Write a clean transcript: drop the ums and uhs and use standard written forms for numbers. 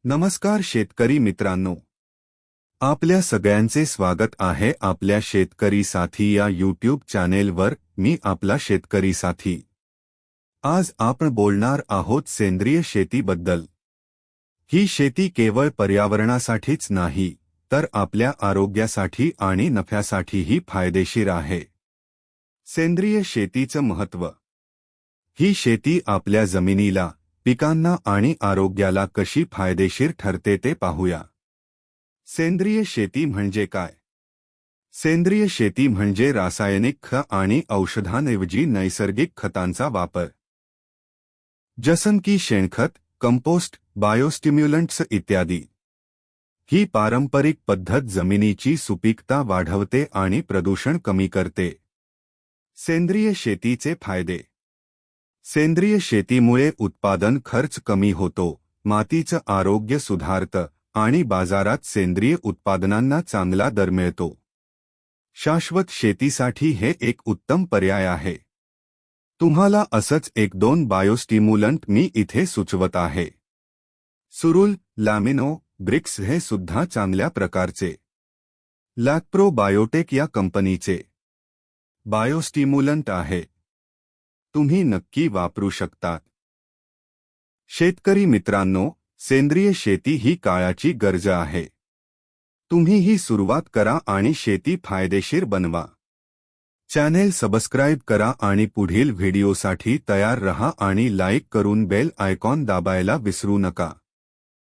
नमस्कार शेतकरी मित्रांनो, आपल्या सगळ्यांचे स्वागत आहे आपल्या शेतकरी साथी या यूट्यूब चॅनेलवर। मी आपला शेतकरी साथी। आज आपण बोलणार आहोत सेंद्रिय शेतीबद्दल। ही शेती केवळ पर्यावरणासाठीच नाही तर आपल्या आरोग्यासाठी आणि नफ्यासाठीही फायदेशीर आहे। सेंद्रिय शेतीचं महत्त्व। ही शेती आपल्या जमिनीला, पिकांना आणि आरोग्याला कशी फायदेशीर ठरते ते पाहूया। सेंद्रिय शेती म्हणजे काय? सेंद्रिय शेती म्हणजे रासायनिक खत आणि औषधांऐवजी नैसर्गिक खतांचा वापर, जसं की शेणखत, कंपोस्ट, बायोस्टिम्युलंट्स इत्यादी। ही पारंपरिक पद्धत जमिनीची सुपीकता वाढवते आणि प्रदूषण कमी करते। सेंद्रिय शेतीचे फायदे। सेंद्रिय शेतीमुळे उत्पादन खर्च कमी होतो, मातीचं आरोग्य सुधारतं आणि बाजारात सेंद्रिय उत्पादनांना चांगला दर मिळतो। शाश्वत शेतीसाठी हे एक उत्तम पर्याय आहे। तुम्हाला असंच एक दोन बायोस्टिम्युलंट मी इथे सुचवत आहे। सुरुल, लॅमिनो, ब्रिक्स हे सुद्धा चांगल्या प्रकारचे लॅक्प्रो बायोटेक या कंपनीचे बायोस्टिम्युलंट आहे। तुम्ही नक्की वापरू शकता। शेतकरी मित्रांनो, सेंद्रिय शेती ही काळाची गरज आहे। तुम्हीही सुरुवात करा आणि शेती फायदेशीर बनवा। चॅनेल सबस्क्राइब करा आणि पुढील व्हिडिओसाठी तयार रहा आणि लाईक करून बेल आयकॉन दाबायला विसरू नका।